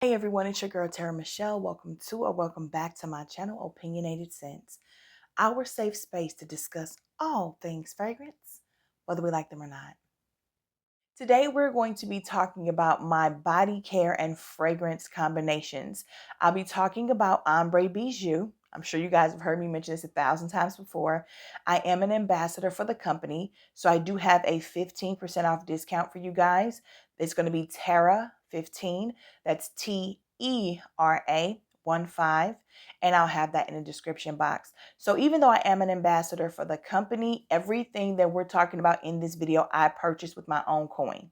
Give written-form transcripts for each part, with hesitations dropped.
Hey everyone, it's your girl TeraMichelle. Welcome to or welcome back to my channel, Opinionated Scents, our safe space to discuss all things fragrance, whether we like them or not. Today we're going to be talking about my body care and fragrance combinations. I'll be talking about Ambre Bijou. I'm sure you guys have heard me mention this 1,000 times before. I am an ambassador for the company, so I do have a 15% off discount for you guys. It's going to be Tera 15. That's TERA 15, and I'll have that in the description box. So even though I am an ambassador for the company, everything that we're talking about in this video, I purchased with my own coin.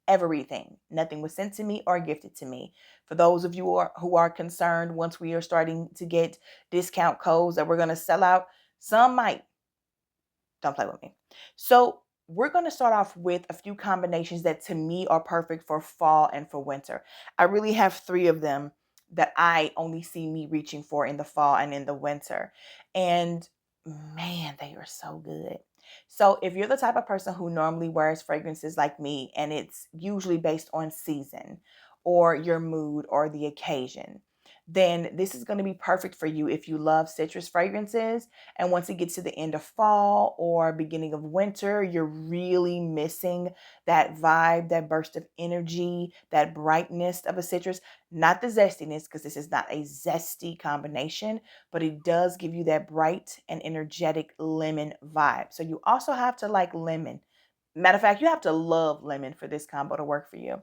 Everything. Nothing was sent to me or gifted to me. For those of you who are concerned, once we are starting to get discount codes that we're going to sell out, some might. Don't play with me. So we're going to start off with a few combinations that to me are perfect for fall and for winter. I really have 3 of them that I only see me reaching for in the fall and in the winter. And man, they are so good. So if you're the type of person who normally wears fragrances like me, and it's usually based on season or your mood or the occasion, then this is going to be perfect for you if you love citrus fragrances. And once it gets to the end of fall or beginning of winter, you're really missing that vibe, that burst of energy, that brightness of a citrus. Not the zestiness, because this is not a zesty combination, but it does give you that bright and energetic lemon vibe. So you also have to like lemon. Matter of fact, you have to love lemon for this combo to work for you.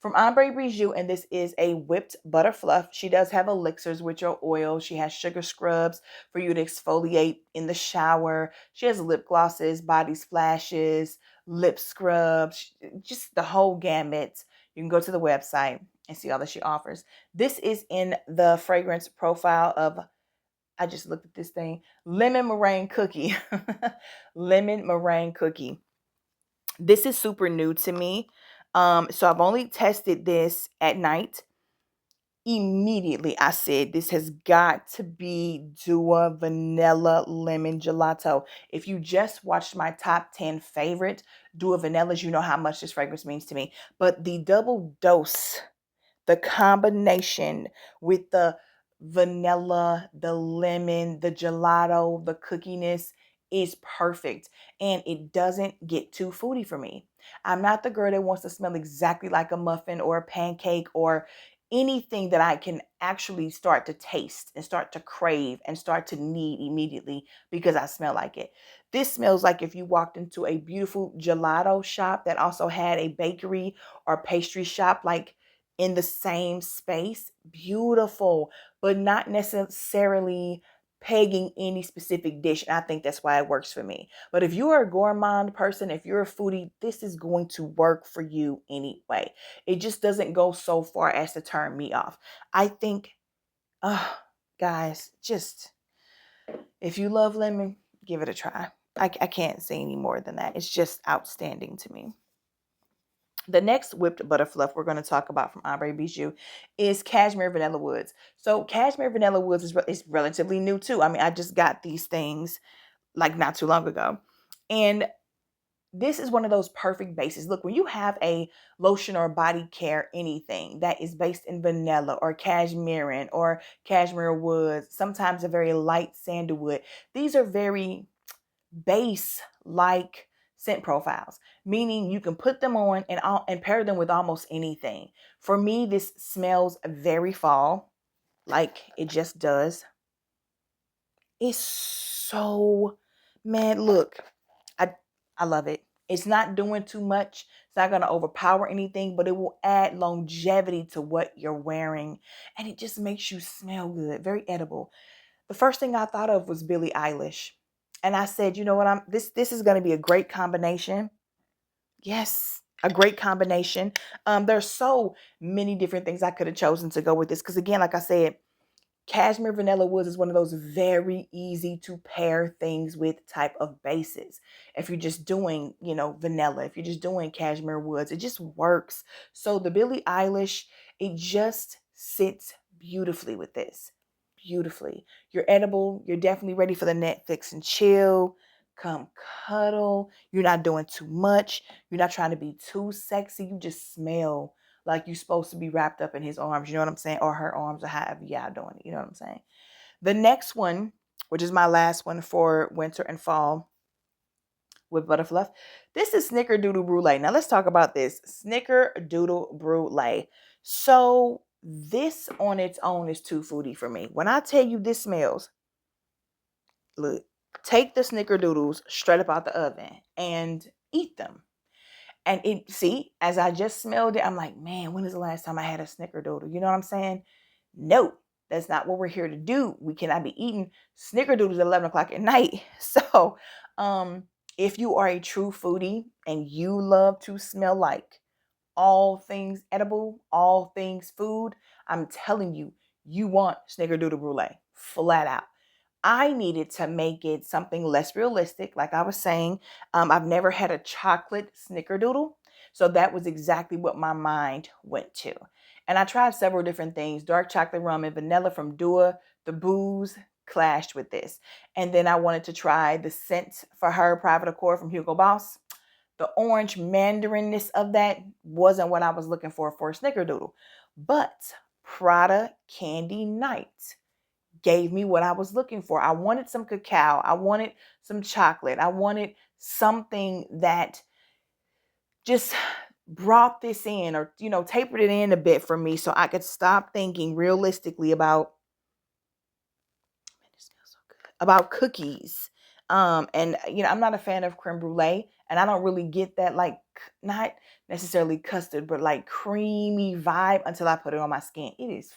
From Ambre Bijou, and this is a whipped butter fluff. She does have elixirs, which are oil. She has sugar scrubs for you to exfoliate in the shower. She has lip glosses, body splashes, lip scrubs, just the whole gamut. You can go to the website and see all that she offers. This is in the fragrance profile of, I just looked at this thing, Lemon Meringue Cookie. Lemon Meringue Cookie. This is super new to me. So I've only tested this at night. Immediately, I said, this has got to be Dua Vanilla Lemon Gelato. If you just watched my top 10 favorite Dua Vanillas, you know how much this fragrance means to me. But the double dose, the combination with the vanilla, the lemon, the gelato, the cookiness is perfect. And it doesn't get too foodie for me. I'm not the girl that wants to smell exactly like a muffin or a pancake or anything that I can actually start to taste and start to crave and start to need immediately because I smell like it. This smells like if you walked into a beautiful gelato shop that also had a bakery or pastry shop like in the same space. Beautiful, but not necessarily pegging any specific dish. And I think that's why it works for me. But if you are a gourmand person, if you're a foodie, this is going to work for you anyway. It just doesn't go so far as to turn me off. I think, guys, just if you love lemon, give it a try. I can't say any more than that. It's just outstanding to me. The next whipped butter fluff we're going to talk about from Ambre Bijou is Cashmere Vanilla Woods. So Cashmere Vanilla Woods is relatively new too. I mean, I just got these things like not too long ago. And this is one of those perfect bases. Look, when you have a lotion or body care anything that is based in vanilla or cashmere or cashmere woods, sometimes a very light sandalwood, these are very base like scent profiles, meaning you can put them on and pair them with almost anything. For me, this smells very fall, like it just does. It's so, man, look, I I love it. It's not doing too much. It's not going to overpower anything, but it will add longevity to what you're wearing, and it just makes you smell good, very edible. The first thing I thought of was Billie Eilish. And I said, you know what, this is going to be a great combination. Yes, a great combination. There's so many different things I could have chosen to go with this because again, like I said, Cashmere Vanilla Woods is one of those very easy to pair things with type of bases. If you're just doing, vanilla, if you're just doing Cashmere Woods, it just works. So the Billie Eilish, it just sits beautifully with this. Beautifully. You're edible. You're definitely ready for the Netflix and chill. Come cuddle. You're not doing too much. You're not trying to be too sexy. You just smell like you're supposed to be wrapped up in his arms, you know what I'm saying? Or her arms, or however y'all doing it, you know what I'm saying? The next one, which is my last one for winter and fall with Butterfluff, this is Snickerdoodle Roulette. Now let's talk about this. Snickerdoodle Roulette. So this on its own is too foodie for me. When I tell you this smells, look, take the Snickerdoodles straight up out the oven and eat them. And it, see, as I just smelled it, I'm like, man, when is the last time I had a Snickerdoodle? You know what I'm saying? No, that's not what we're here to do. We cannot be eating Snickerdoodles at 11 o'clock at night. So, if you are a true foodie and you love to smell like all things edible, all things food, I'm telling you, you want Snickerdoodle Roulette, flat out. I needed to make it something less realistic. Like I was saying, I've never had a chocolate snickerdoodle. So that was exactly what my mind went to. And I tried several different things. Dark chocolate rum and vanilla from Dua. The booze clashed with this. And then I wanted to try the scent for her Private Accord from Hugo Boss. The orange mandarinness of that wasn't what I was looking for a snickerdoodle. But Prada Candy Night gave me what I was looking for. I wanted some cacao. I wanted some chocolate. I wanted something that just brought this in, or, you know, tapered it in a bit for me so I could stop thinking realistically about, it smells so good, about cookies. And, you know, I'm not a fan of creme brulee, and I don't really get that, like, not necessarily custard, but like creamy vibe until I put it on my skin. It is,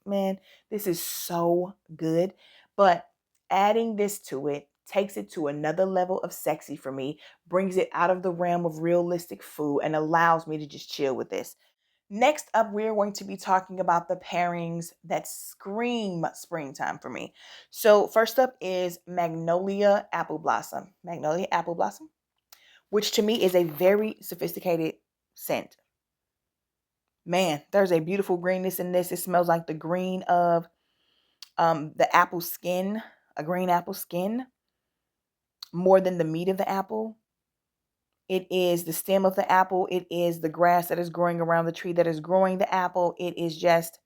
man, this is so good. But adding this to it takes it to another level of sexy for me, brings it out of the realm of realistic food, and allows me to just chill with this. Next up, we're going to be talking about the pairings that scream springtime for me. So first up is Magnolia Apple Blossom. Magnolia Apple Blossom, which to me is a very sophisticated scent. Man, there's a beautiful greenness in this. It smells like the green of the apple skin, a green apple skin, more than the meat of the apple. It is the stem of the apple. It is the grass that is growing around the tree that is growing the apple. It is just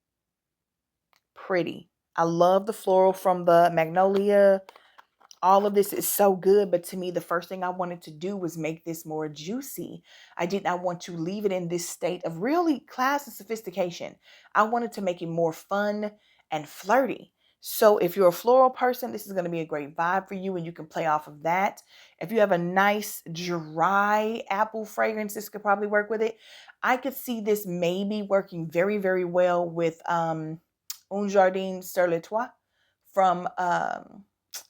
pretty. I love the floral from the Magnolia. All of this is so good, but to me, the first thing I wanted to do was make this more juicy. I did not want to leave it in this state of really class and sophistication. I wanted to make it more fun and flirty. So if you're a floral person, this is going to be a great vibe for you, and you can play off of that. If you have a nice dry apple fragrance, this could probably work with it. I could see this maybe working very, very well with Un Jardin sur le Toit from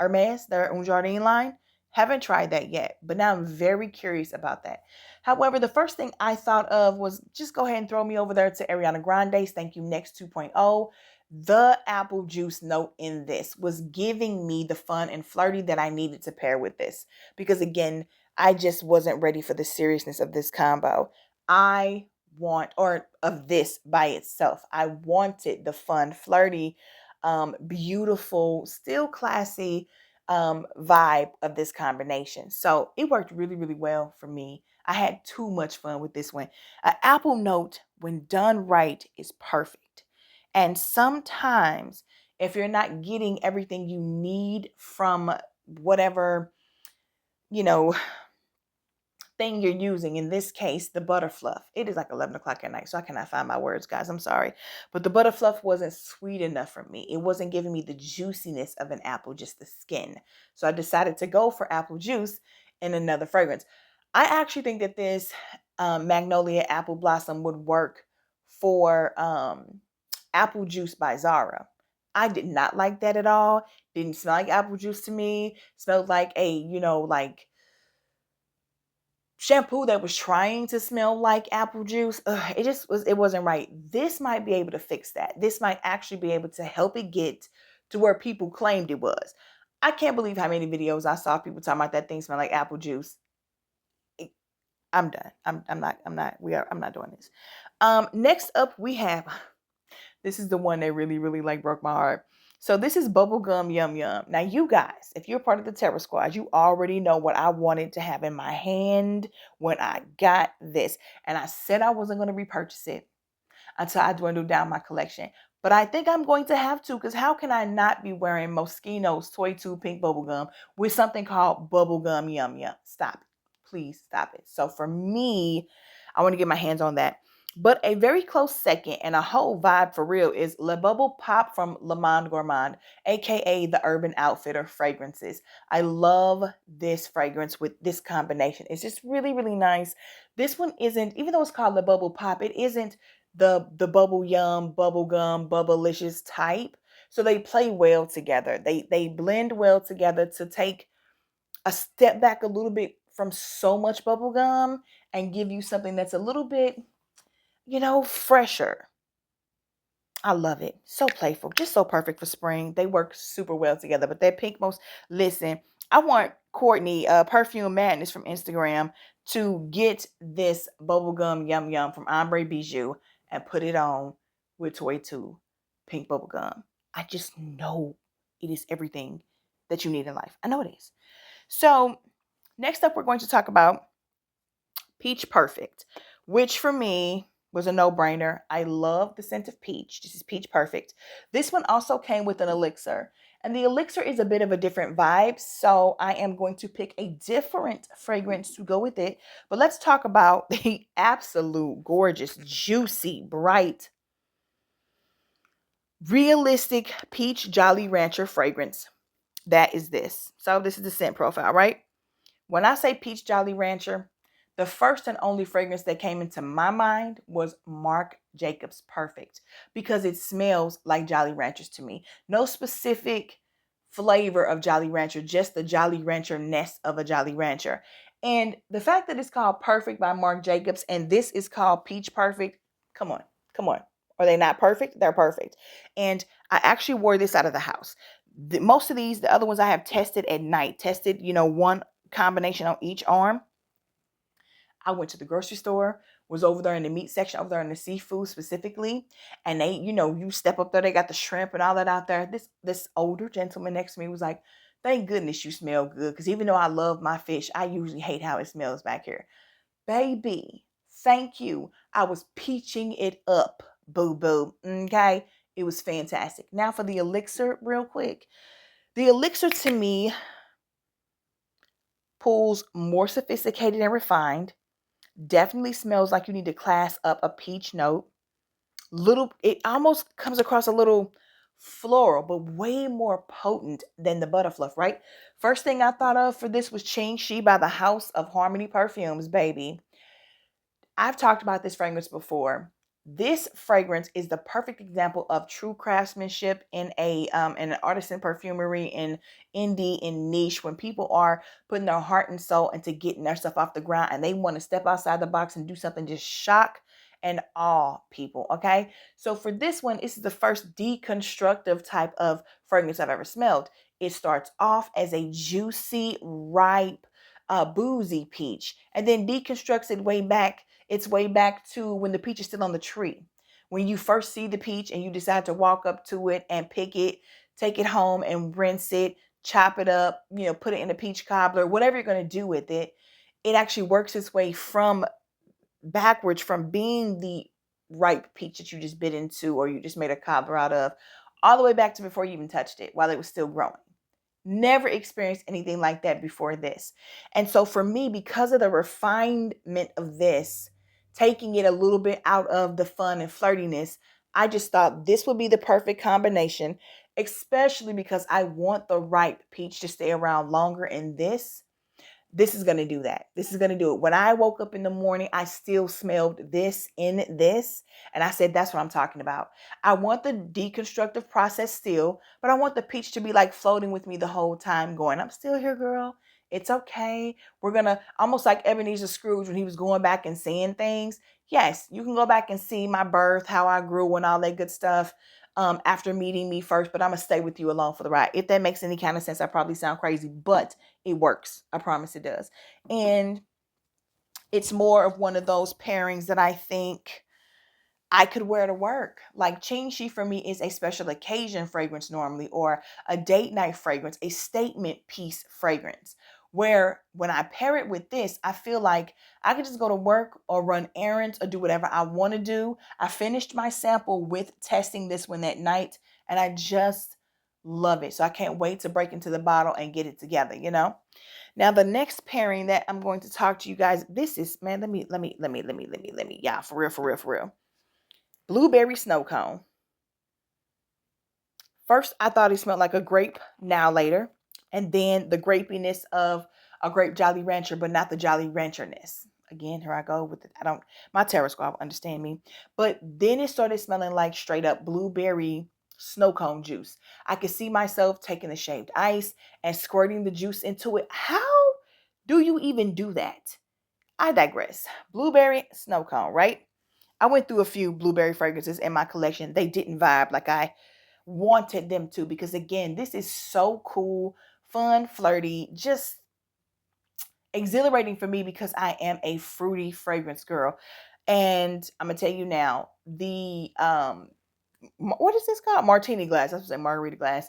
Hermes, their Un Jardin line. Haven't tried that yet, but now I'm very curious about that. However, the first thing I thought of was just go ahead and throw me over there to Ariana Grande's Thank You Next 2.0. The apple juice note in this was giving me the fun and flirty that I needed to pair with this. Because again, I just wasn't ready for the seriousness of this combo. I want, or of this by itself, I wanted the fun, flirty, beautiful, still classy vibe of this combination. So it worked really, really well for me. I had too much fun with this one. An apple note, when done right, is perfect. And sometimes, if you're not getting everything you need from whatever, you know, thing you're using, in this case, the Butterfluff. It is like 11 o'clock at night, so I cannot find my words, guys. I'm sorry. But the Butterfluff wasn't sweet enough for me. It wasn't giving me the juiciness of an apple, just the skin. So I decided to go for apple juice in another fragrance. I actually think that this Magnolia Apple Blossom would work for Apple Juice by Zara. I did not like that at all. Didn't smell like apple juice to me. Smelled like a, you know, like shampoo that was trying to smell like apple juice. It wasn't right. This might be able to fix that. This might actually be able to help it get to where people claimed it was. I can't believe how many videos I saw people talking about that thing smell like apple juice. I'm done. I'm not doing this. Next up we have, this is the one that really, really like broke my heart. So this is Bubblegum Yum Yum. Now, you guys, if you're part of the Terra Squad, you already know what I wanted to have in my hand when I got this. And I said I wasn't going to repurchase it. until I dwindle down my collection. But I think I'm going to have to, because how can I not be wearing Moschino's Toy 2 Pink Bubblegum with something called Bubblegum Yum Yum? Stop it. Please stop it. So for me, I want to get my hands on that. But a very close second and a whole vibe for real is Le Bubble Pop from Le Monde Gourmand, aka the Urban Outfitter fragrances. I love this fragrance with this combination. It's just really, really nice. This one isn't, even though it's called Le Bubble Pop, it isn't the bubble yum, bubble gum, bubblicious type. So they play well together. They blend well together to take a step back a little bit from so much bubble gum and give you something that's a little bit, fresher. I love it. So playful, just so perfect for spring. They work super well together. But that pink most, listen, I want Courtney, Perfume Madness from Instagram, to get this bubblegum yum yum from Ambre Bijou and put it on with Toy 2 pink bubblegum. I just know it is everything that you need in life. I know it is. So next up, we're going to talk about Peach Perfect, which for me was a no-brainer. I love the scent of peach. This is Peach Perfect. This one also came with an elixir, and the elixir is a bit of a different vibe, so I am going to pick a different fragrance to go with it. But let's talk about the absolute gorgeous, juicy, bright, realistic Peach Jolly Rancher fragrance. That is this. So this is the scent profile, right? When I say Peach Jolly Rancher, the first and only fragrance that came into my mind was Marc Jacobs Perfect, because it smells like Jolly Ranchers to me. No specific flavor of Jolly Rancher, just the Jolly Rancher-ness of a Jolly Rancher. And the fact that it's called Perfect by Marc Jacobs and this is called Peach Perfect, come on, come on. Are they not perfect? They're perfect. And I actually wore this out of the house. Most of these, the other ones I have tested at night, one combination on each arm. I went to the grocery store, was over there in the meat section, over there in the seafood specifically, and they, you step up there, they got the shrimp and all that out there. This older gentleman next to me was like, "Thank goodness you smell good, because even though I love my fish, I usually hate how it smells back here." Baby, thank you. I was peaching it up, boo boo. Okay, it was fantastic. Now for the elixir, real quick. The elixir to me pulls more sophisticated and refined. Definitely smells like you need to class up a peach note. It almost comes across a little floral, but way more potent than the Butterfluff, right? First thing I thought of for this was Ching Shi by the House of Harmony Perfumes, baby. I've talked about this fragrance before. This fragrance is the perfect example of true craftsmanship in an artisan perfumery in indie and niche, when people are putting their heart and soul into getting their stuff off the ground and they want to step outside the box and do something just shock and awe people. Okay, so for this one, this is the first deconstructive type of fragrance I've ever smelled. It starts off as a juicy, ripe, boozy peach, and then deconstructs its way back to when the peach is still on the tree. When you first see the peach and you decide to walk up to it and pick it, take it home and rinse it, chop it up, put it in a peach cobbler, whatever you're going to do with it, it actually works its way from backwards from being the ripe peach that you just bit into or you just made a cobbler out of, all the way back to before you even touched it while it was still growing. Never experienced anything like that before this. And so for me, because of the refinement of this, taking it a little bit out of the fun and flirtiness, I just thought this would be the perfect combination, especially because I want the ripe peach to stay around longer. And this is going to do that. This is going to do it. When I woke up in the morning, I still smelled this in this. And I said, that's what I'm talking about. I want the deconstructive process still, but I want the peach to be like floating with me the whole time going, I'm still here, girl. It's okay. We're going to, almost like Ebenezer Scrooge when he was going back and seeing things. Yes, you can go back and see my birth, how I grew and all that good stuff. After meeting me first, but I'm going to stay with you along for the ride. If that makes any kind of sense, I probably sound crazy, but it works. I promise it does. And it's more of one of those pairings that I think I could wear to work. Like Ching Shi for me is a special occasion fragrance normally, or a date night fragrance, a statement piece fragrance. Where when I pair it with this, I feel like I could just go to work or run errands or do whatever I want to do. I finished my sample with testing this one that night, and I just love it. So I can't wait to break into the bottle and get it together, you know? Now the next pairing that I'm going to talk to you guys, this is, man, yeah, for real. Blueberry snow cone. First, I thought it smelled like a grape, now later. And then the grapiness of a grape Jolly Rancher, but not the Jolly Rancherness. Again, here I go with it. My Terra Squad will understand me. But then it started smelling like straight up blueberry snow cone juice. I could see myself taking the shaved ice and squirting the juice into it. How do you even do that? I digress. Blueberry snow cone, right? I went through a few blueberry fragrances in my collection. They didn't vibe like I wanted them to, because again, this is so cool, fun, flirty, just exhilarating for me because I am a fruity fragrance girl. And I'm gonna tell you now, the what is this called? Martini glass. I was saying margarita glass.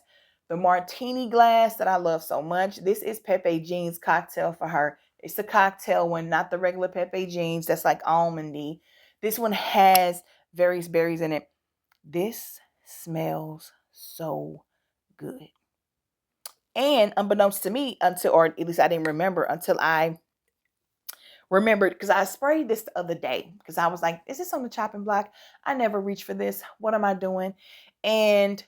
The martini glass that I love so much. This is Pepe Jean's cocktail for her. It's the cocktail one, not the regular Pepe Jean's that's like almondy. This one has various berries in it. This smells so good. And unbeknownst to me, until, or at least I didn't remember until I remembered, because I sprayed this the other day because I was like, is this on the chopping block? I never reach for this. What am I doing? And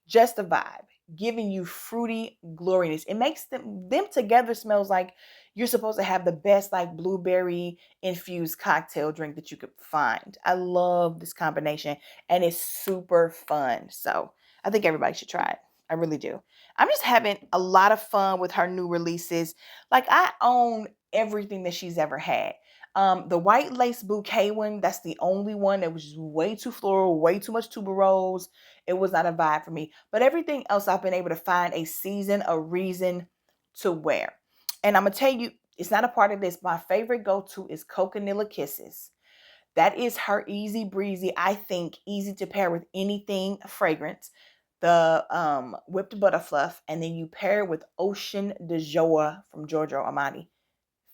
just a vibe, giving you fruity gloriness. It makes them together smells like you're supposed to have the best like blueberry infused cocktail drink that you could find. I love this combination and it's super fun. So I think everybody should try it. I really do. I'm just having a lot of fun with her new releases. Like I own everything that she's ever had. The white lace bouquet one, that's the only one that was way too floral, way too much tuberose. It was not a vibe for me. But everything else, I've been able to find a season, a reason to wear. And I'm going to tell you, it's not a part of this. My favorite go-to is Coconilla Kisses. That is her easy breezy, I think, easy to pair with anything fragrance. The whipped butterfluff, and then you pair it with Ocean de Joie from Giorgio Armani.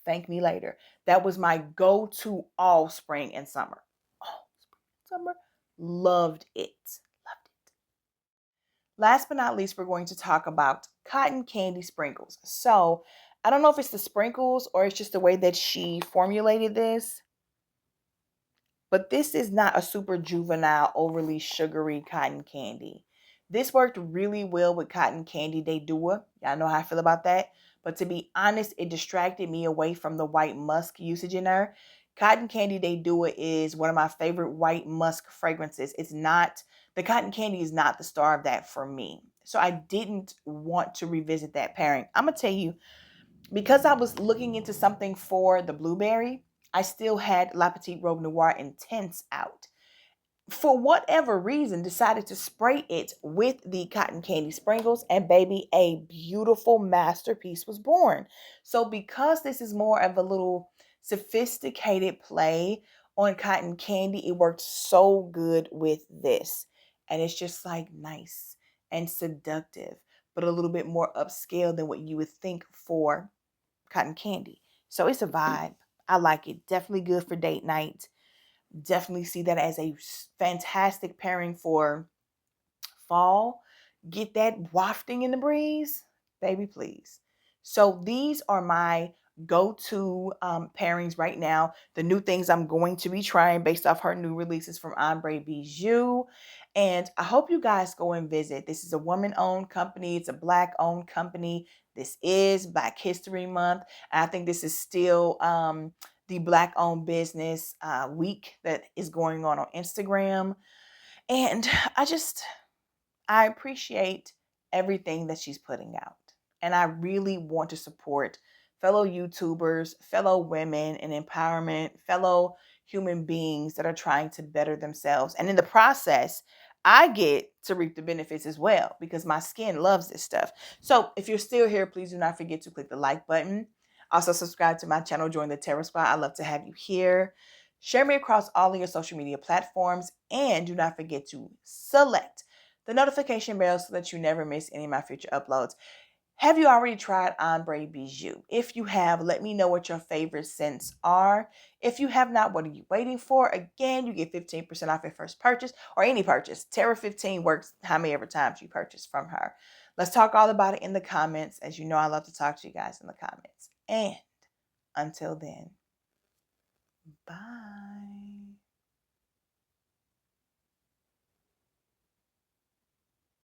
Thank me later. That was my go-to all spring and summer. All spring and summer. Loved it. Last but not least, we're going to talk about cotton candy sprinkles. So I don't know if it's the sprinkles or it's just the way that she formulated this, but this is not a super juvenile, overly sugary cotton candy. This worked really well with cotton candy de Dua. Y'all know how I feel about that. But to be honest, it distracted me away from the white musk usage in her. Cotton candy de Dua is one of my favorite white musk fragrances. It's not, the cotton candy is not the star of that for me. So I didn't want to revisit that pairing. I'm going to tell you, because I was looking into something for the blueberry, I still had La Petite Robe Noire Intense out. For whatever reason, decided to spray it with the cotton candy sprinkles, and baby, a beautiful masterpiece was born. So because this is more of a little sophisticated play on cotton candy, it worked so good with this. And it's just like nice and seductive, but a little bit more upscale than what you would think for cotton candy. So it's a vibe. I like it. Definitely good for date night. Definitely see that as a fantastic pairing for fall. Get that wafting in the breeze, baby, please. So these are my go-to pairings right now. The new things I'm going to be trying based off her new releases from Ambre Bijou. And I hope you guys go and visit. This is a woman-owned company. It's a Black-owned company. This is Black History Month. And I think this is still the Black-owned business week that is going on Instagram. And I appreciate everything that she's putting out. And I really want to support fellow YouTubers, fellow women in empowerment, fellow human beings that are trying to better themselves. And in the process, I get to reap the benefits as well because my skin loves this stuff. So if you're still here, please do not forget to click the like button. Also subscribe to my channel, join the Terra Squad. I'd love to have you here. Share me across all of your social media platforms. And do not forget to select the notification bell so that you never miss any of my future uploads. Have you already tried Ambre Bijou? If you have, let me know what your favorite scents are. If you have not, what are you waiting for? Again, you get 15% off your first purchase or any purchase. Tera15 works how many ever times you purchase from her. Let's talk all about it in the comments. As you know, I love to talk to you guys in the comments. And until then, bye.